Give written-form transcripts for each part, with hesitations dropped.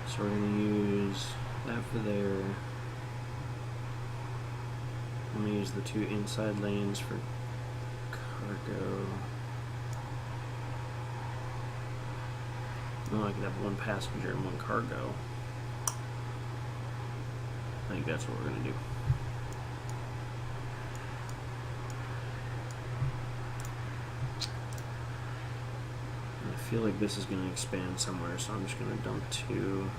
So we're going to use that for there. I'm going to use the 2 inside lanes for cargo. Oh, I could have 1 passenger and 1 cargo. I think that's what we're going to do. I feel like this is going to expand somewhere, so I'm just going to dump 2.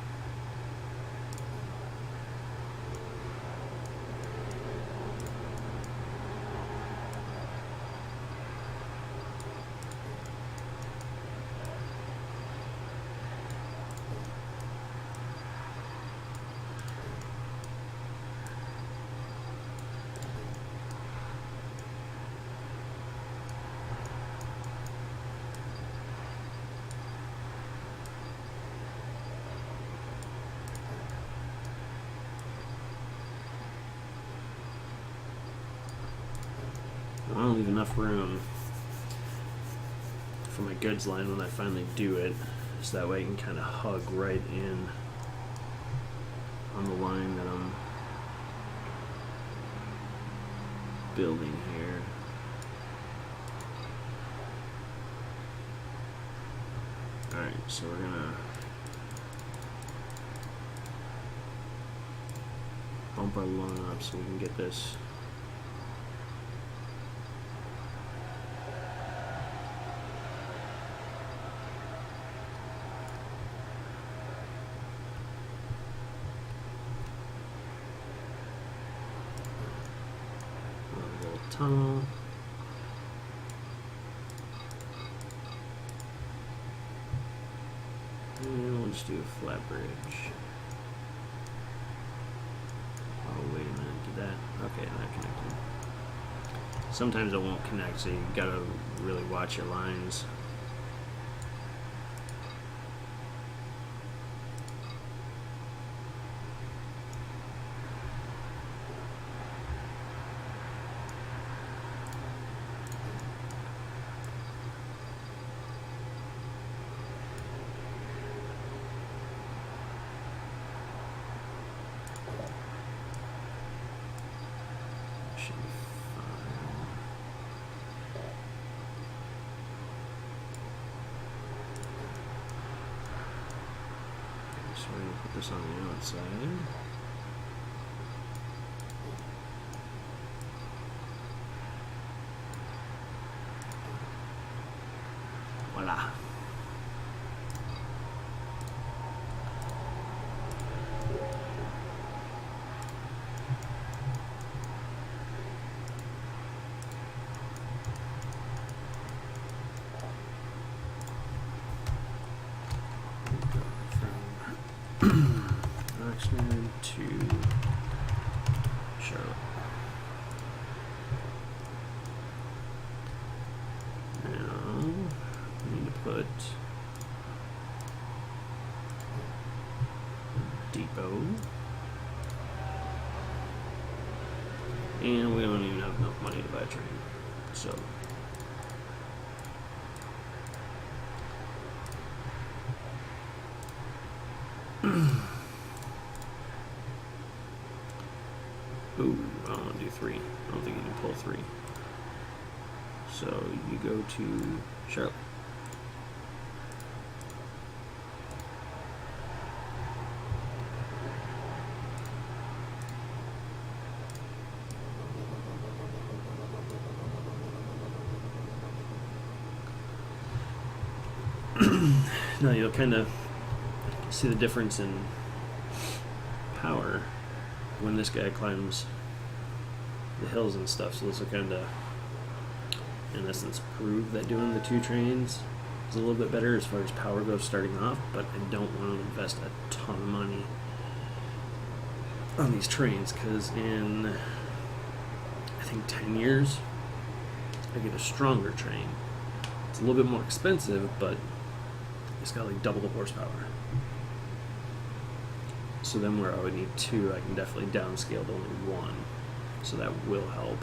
I want to leave enough room for my goods line when I finally do it, so that way I can kind of hug right in on the line that I'm building here. Alright, so we're gonna bump our line up so we can get this. Tunnel. And we'll just do a flat bridge. Oh, wait a minute, did that? Okay, that connected. Sometimes it won't connect, so you gotta really watch your lines. Should be fine. So we're gonna put this on the outside. Voila. Oxnard to Charlotte. Now we need to put a depot, and we don't even have enough money to buy a train, so ooh, I don't want to do 3. I don't think you can pull 3. So you go to Charlotte. Now you'll kind of see the difference in power when this guy climbs the hills and stuff. So this will kind of, in essence, prove that doing the 2 trains is a little bit better as far as power goes starting off, but I don't want to invest a ton of money on these trains, because in, I think, 10 years, I get a stronger train. It's a little bit more expensive, but it's got like double the horsepower. So then where I would need 2, I can definitely downscale to only 1. So that will help.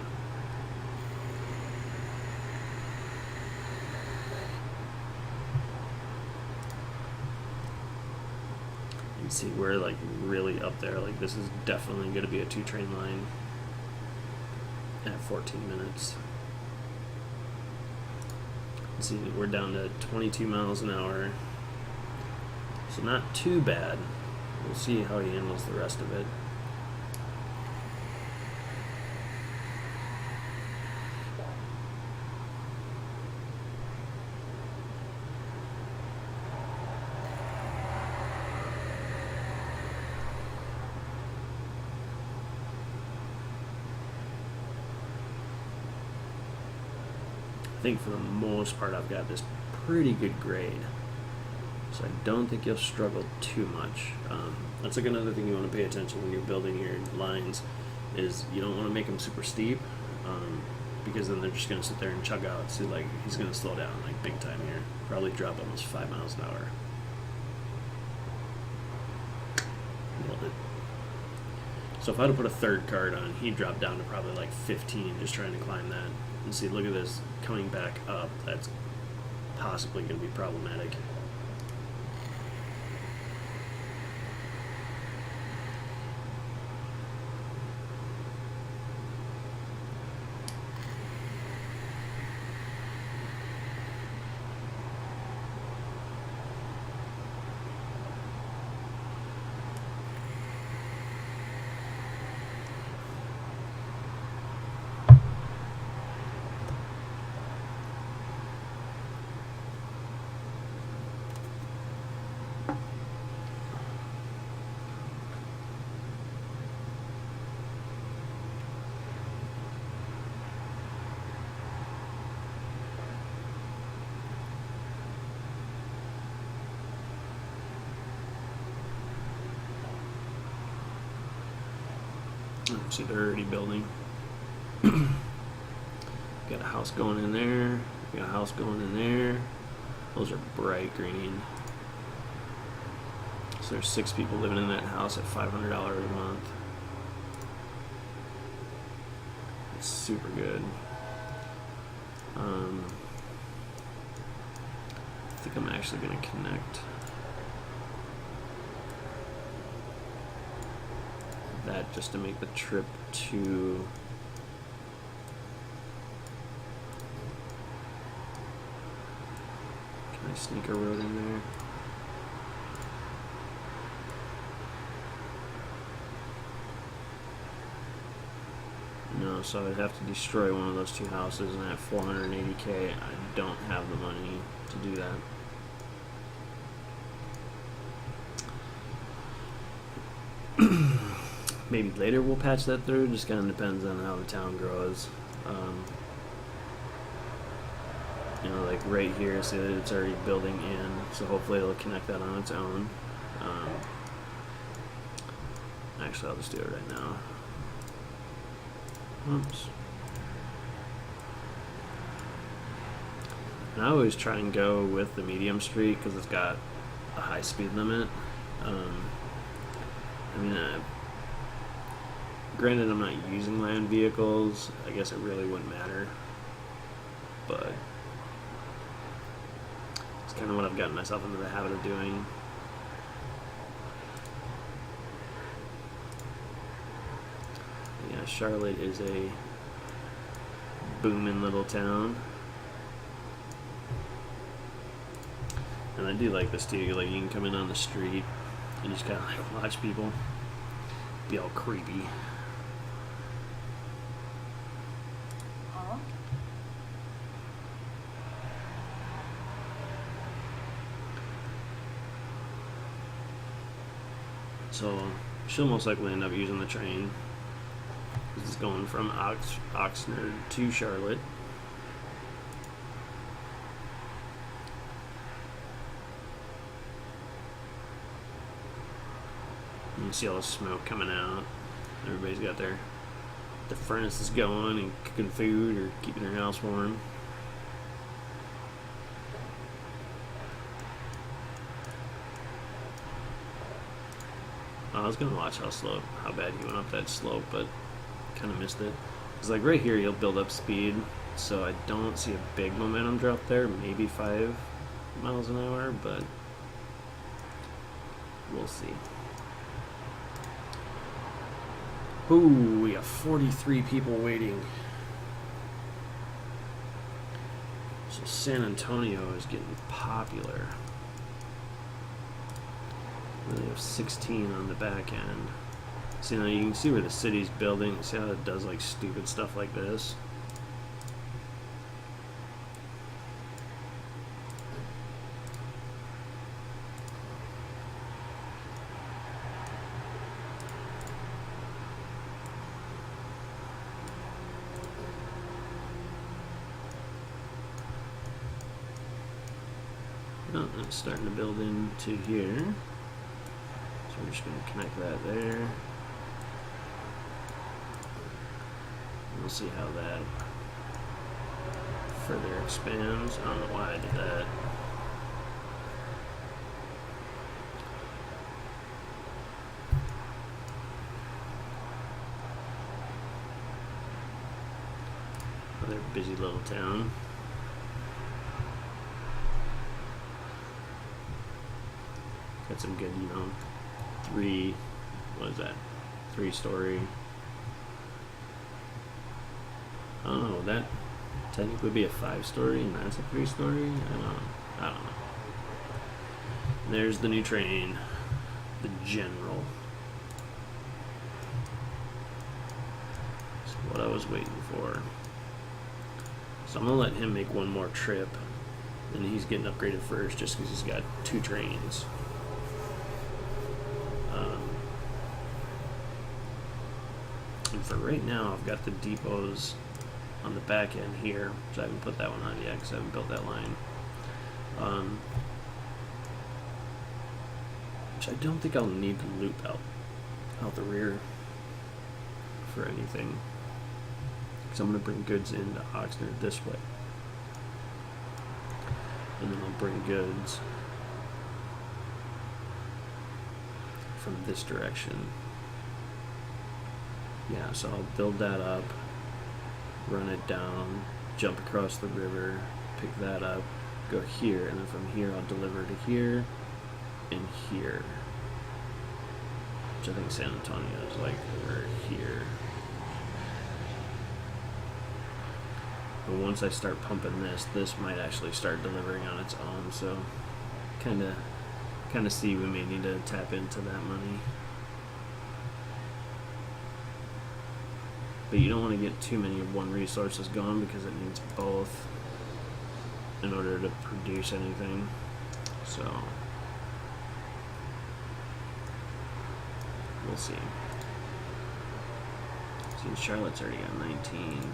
See, we're like really up there. Like this is definitely going to be a 2-train line at 14 minutes. Let's see, we're down to 22 miles an hour. So not too bad. We'll see how he handles the rest of it. I think for the most part I've got this pretty good grade, so I don't think you'll struggle too much. That's like another thing you want to pay attention when you're building your lines is you don't want to make them super steep, because then they're just going to sit there and chug out. See, like he's going to slow down like big time here, probably drop almost 5 miles an hour. Nailed it. So if I had to put a third card on, he'd drop down to probably like 15 just trying to climb that. And see, look at this coming back up. That's possibly going to be problematic. See, they're already building. Got a house going in there. Got a house going in there. Those are bright green. So there's 6 people living in that house at $500 a month. It's super good. I think I'm actually going to connect that just to make the trip to can I sneak a road in there? No, so I'd have to destroy one of those 2 houses, and at 480k I don't have the money to do that. Maybe later we'll patch that through. Just kind of depends on how the town grows. You know, like right here, see that it's already building in, so hopefully it'll connect that on its own. Actually, I'll just do it right now. Oops. And I always try and go with the medium street because it's got a high speed limit. I mean, granted, I'm not using land vehicles. I guess it really wouldn't matter. But it's kind of what I've gotten myself into the habit of doing. Yeah, Charlotte is a booming little town. And I do like this too. Like, you can come in on the street and just kind of like watch people be all creepy. So she'll most likely end up using the train. This is going from Oxnard to Charlotte. You can see all the smoke coming out. Everybody's got their furnaces going and cooking food or keeping their house warm. I was gonna watch how bad he went up that slope, but kind of missed it. Cause like right here, you'll build up speed, so I don't see a big momentum drop there. Maybe 5 miles an hour, but we'll see. Ooh, we have 43 people waiting. So San Antonio is getting popular. We have 16 on the back end. See, now you can see where the city's building. See how it does like stupid stuff like this? Oh, it's starting to build into here. So we're just going to connect that there. We'll see how that further expands. I don't know why I did that. Another busy little town. Got some good, you know, what is that? 3-story. I don't know, would that technically be a 5-story and that's a 3-story? I don't know. There's the new train, the General. That's what I was waiting for. So I'm gonna let him make one more trip, and he's getting upgraded first just because he's got 2 trains. And for right now, I've got the depots on the back end here, so I haven't put that one on yet because I haven't built that line. Which I don't think I'll need to loop out the rear for anything, because I'm going to bring goods into Oxnard this way, and then I'll bring goods from this direction. Yeah, so I'll build that up, run it down, jump across the river, pick that up, go here, and then from here I'll deliver to here and here, which I think San Antonio is like over here. But once I start pumping this might actually start delivering on its own, so kind of see we may need to tap into that money. But you don't want to get too many of one resources going because it needs both in order to produce anything. So we'll see. See, Charlotte's already got 19.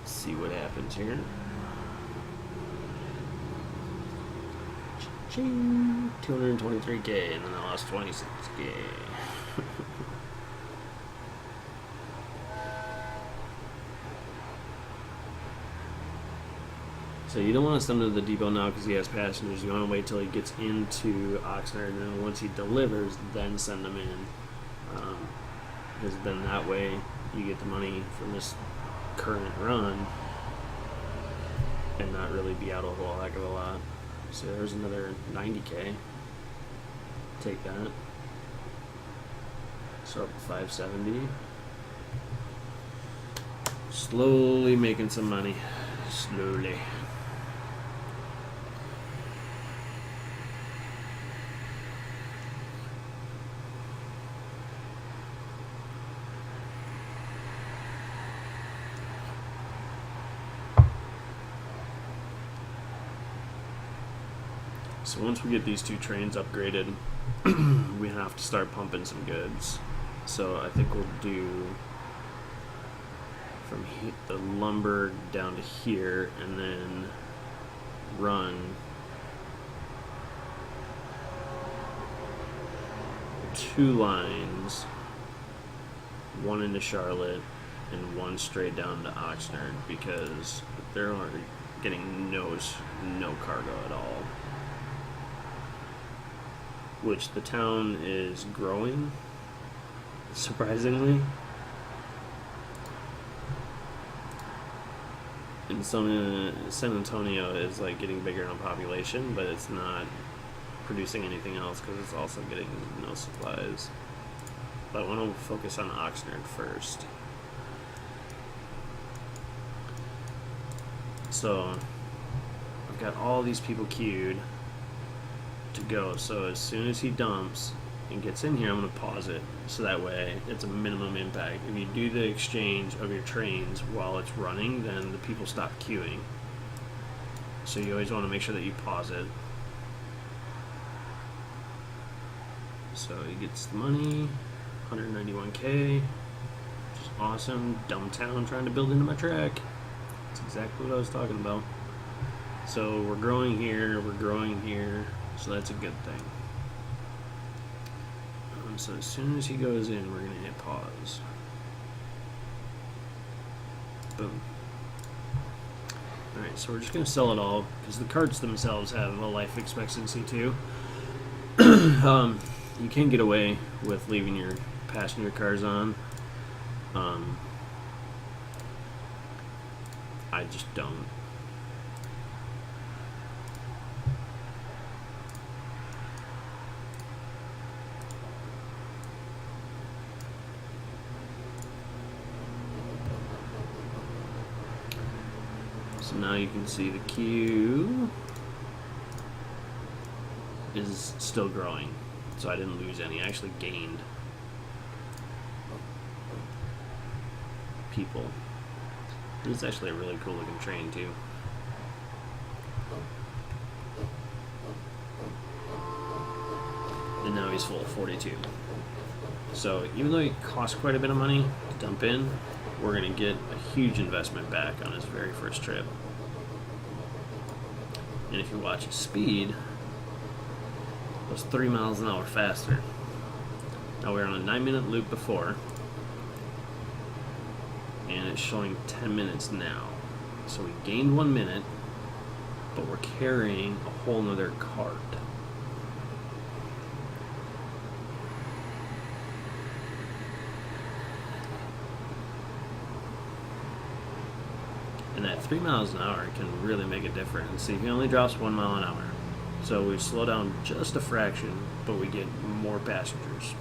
See what happens here. Ching, 223K, and then I lost 26K. So you don't want to send him to the depot now because he has passengers. You want to wait till he gets into Oxnard, and then once he delivers, then send them in. Because then that way you get the money from this current run and not really be out a whole heck of a lot. So there's another 90K. Take that. So up to 570. Slowly making some money. Slowly. So once we get these 2 trains upgraded, we have to start pumping some goods. So I think we'll do from the lumber down to here, and then run 2 lines, one into Charlotte and one straight down to Oxnard, because they're already getting no cargo at all. which the town is growing, surprisingly. And San Antonio is like getting bigger in population, but it's not producing anything else because it's also getting no supplies. But I want to focus on Oxnard first. So I've got all these people queued to go, so as soon as he dumps and gets in here, I'm going to pause it, so that way it's a minimum impact. If you do the exchange of your trains while it's running, then the people stop queuing. So you always want to make sure that you pause it. So he gets the money, 191k, which is awesome. Dumb town trying to build into my track. That's exactly what I was talking about. So we're growing here, so that's a good thing. So as soon as he goes in, we're going to hit pause. Boom. Alright, so we're just going to sell it all, because the carts themselves have a life expectancy too. You can get away with leaving your passenger cars on. I just don't. So now you can see the queue is still growing. So I didn't lose any. I actually gained people. It's actually a really cool looking train too. And now he's full of 42. So even though it costs quite a bit of money to dump in, we're going to get a huge investment back on his very first trip. And if you watch his speed, it was 3 miles an hour faster. Now we're on a 9-minute loop before, and it's showing 10 minutes now. So we gained 1 minute, but we're carrying a whole nother cart. And that 3 miles an hour can really make a difference. See, he only drops 1 mile an hour. So we slow down just a fraction, but we get more passengers.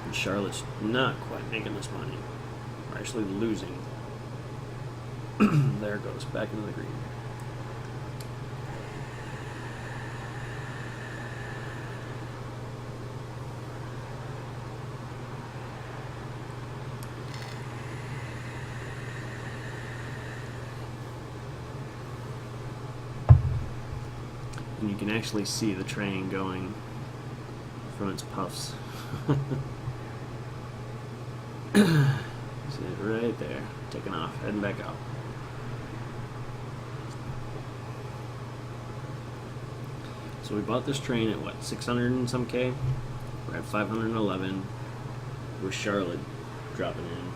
And Charlotte's not quite making this money. We're actually losing. There it goes, back into the green. And you can actually see the train going from its puffs. See it right there, taking off, heading back out. So we bought this train at what, 600 and some K? We're at 511 with Charlotte dropping in.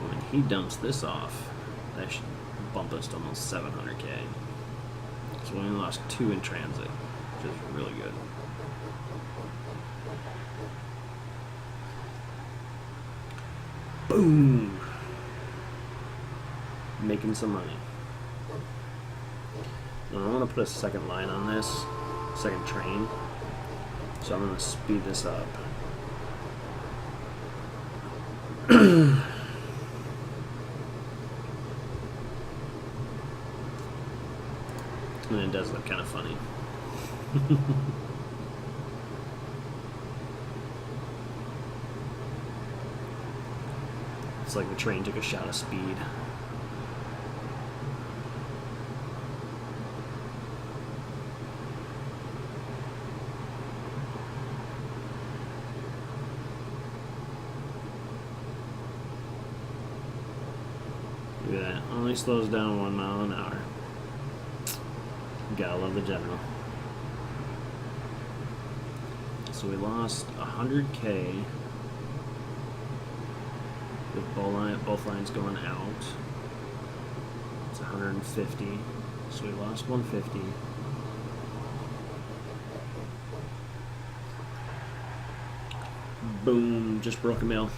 When he dumps this off, that should bump us to almost 700K. So we only lost 2 in transit, which is really good. Boom! Making some money. Now I want to put a second line on this, second train. So I'm going to speed this up. And it does look kind of funny. It's like the train took a shot of speed. Look at that. Only slows down 1 mile an hour. Gotta love the general. So So we lost 100K with both lines going out. It's 150. So we lost 150. Boom, just broke a mill.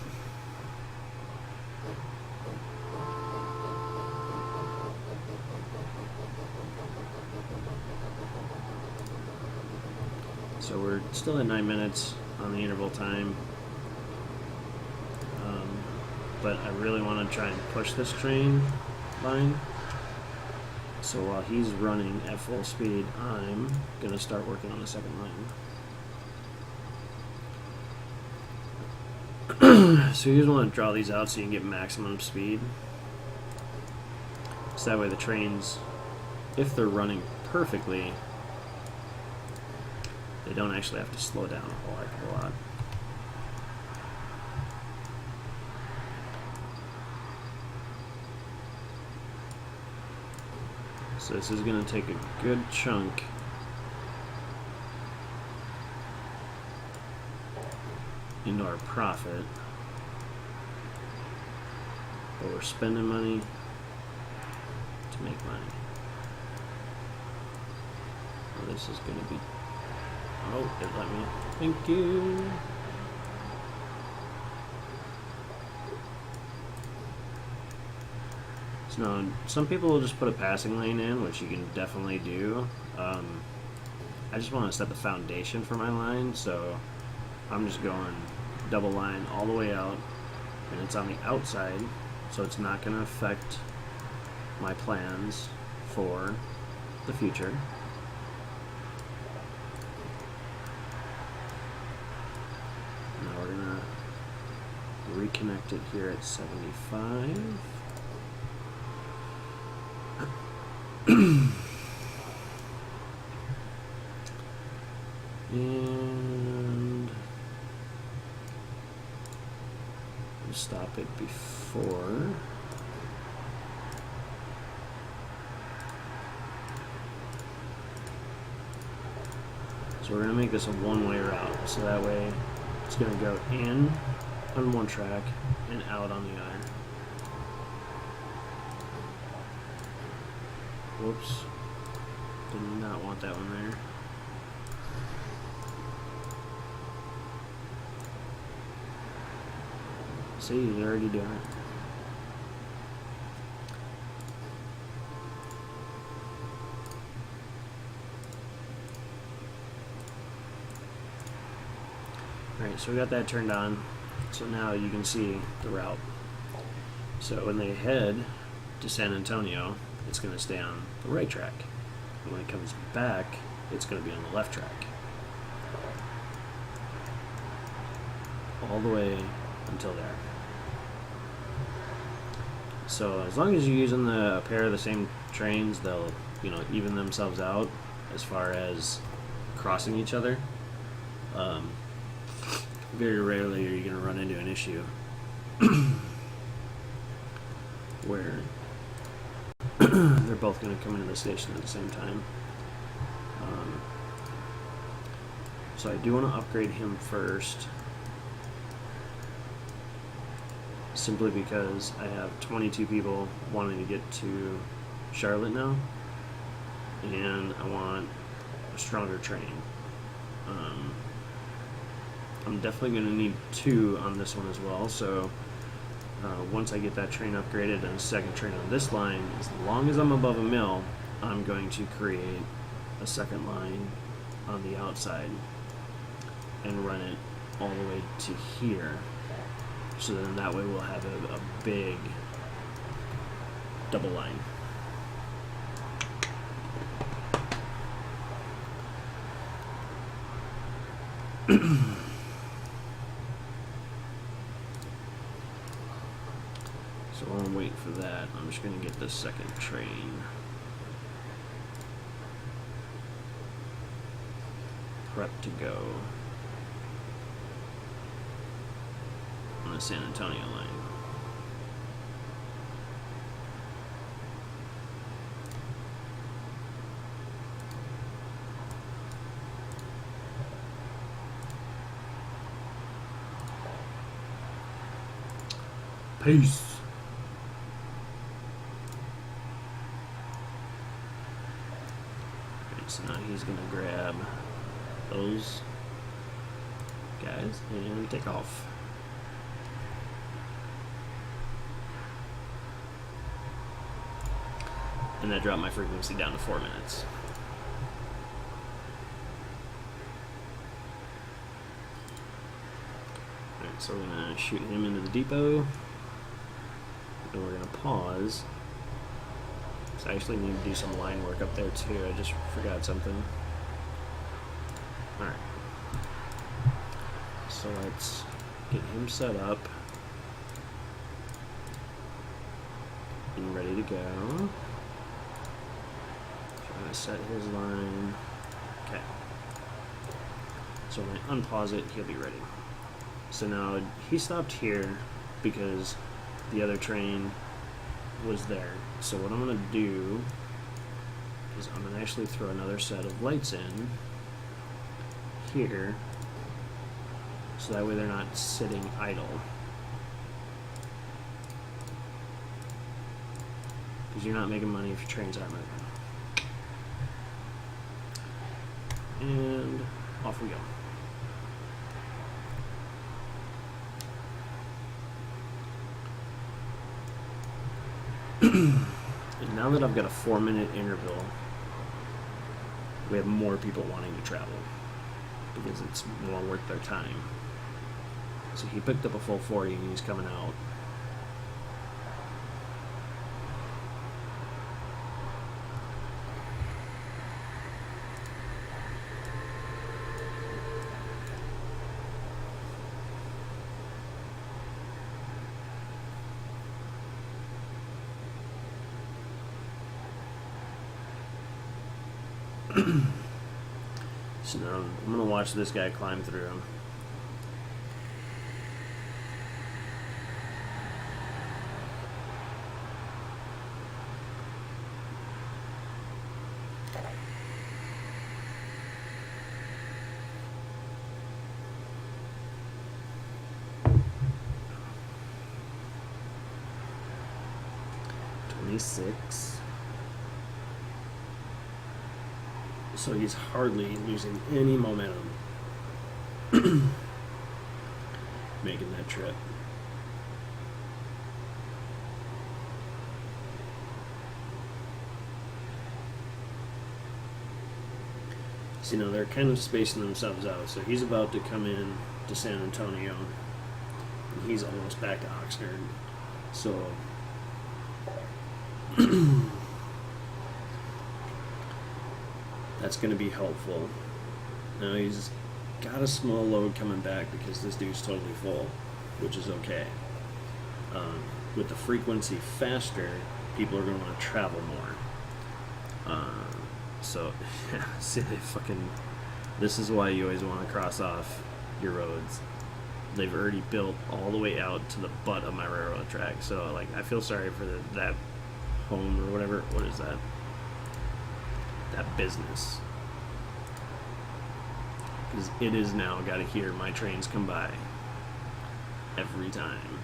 So we're still at 9 minutes on the interval time. But I really want to try and push this train line. So while he's running at full speed, I'm going to start working on the second line. So you just want to draw these out so you can get maximum speed. So that way the trains, if they're running perfectly, they don't actually have to slow down a whole heck of a lot. So this is going to take a good chunk into our profit. But we're spending money to make money. Well, this is going to be... Oh, it let me. Thank you. So now, some people will just put a passing lane in, which you can definitely do. I just want to set the foundation for my line, so I'm just going double line all the way out, and it's on the outside, so it's not going to affect my plans for the future. Now we're going to reconnect it here at 75. And we'll stop it before. So we're going to make this a one-way route, so that way it's going to go in on one track and out on the other. Whoops. Did not want that one there. See, he's already doing it. Alright, so we got that turned on. So now you can see the route. So when they head to San Antonio, it's going to stay on the right track. And when it comes back, it's going to be on the left track. All the way until there. So as long as you're using a pair of the same trains, they'll, even themselves out as far as crossing each other. Very rarely are you going to run into an issue where they're both going to come into the station at the same time. So I do want to upgrade him first, simply because I have 22 people wanting to get to Charlotte now, and I want a stronger train. I'm definitely going to need 2 on this one as well, so once I get that train upgraded and a second train on this line, as long as I'm above a mill, I'm going to create a second line on the outside and run it all the way to here. So then that way we'll have a big double line. So while I'm waiting for that, I'm just going to get this second train prepped to go on the San Antonio line. Peace. Alright, so now he's gonna grab those guys and take off. And that dropped my frequency down to 4 minutes. Alright, so we're gonna shoot him into the depot. And we're gonna pause. So I actually need to do some line work up there too. I just forgot something. Alright. So let's get him set up. And ready to go. Trying to set his line. Okay. So when I unpause it, he'll be ready. So now he stopped here because the other train was there. So what I'm going to do is I'm going to actually throw another set of lights in here, so that way they're not sitting idle. Because you're not making money if your trains aren't moving. And off we go. And now that I've got a 4-minute interval, we have more people wanting to travel because it's more worth their time. So he picked up a full 40 and he's coming out. So now I'm going to watch this guy climb through him. So he's hardly losing any momentum making that trip. So, you know, they're kind of spacing themselves out. So he's about to come in to San Antonio, and he's almost back to Oxnard. So that's going to be helpful. Now he's got a small load coming back because this dude's totally full, which is okay. With the frequency faster, people are going to want to travel more. So, see, they fucking. This is why you always want to cross off your roads. They've already built all the way out to the butt of my railroad track. So, like, I feel sorry for that home or whatever. What is that? That business. Because it is now got to hear my trains come by every time.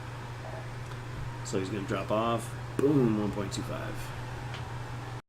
So he's going to drop off. Boom, 1.25.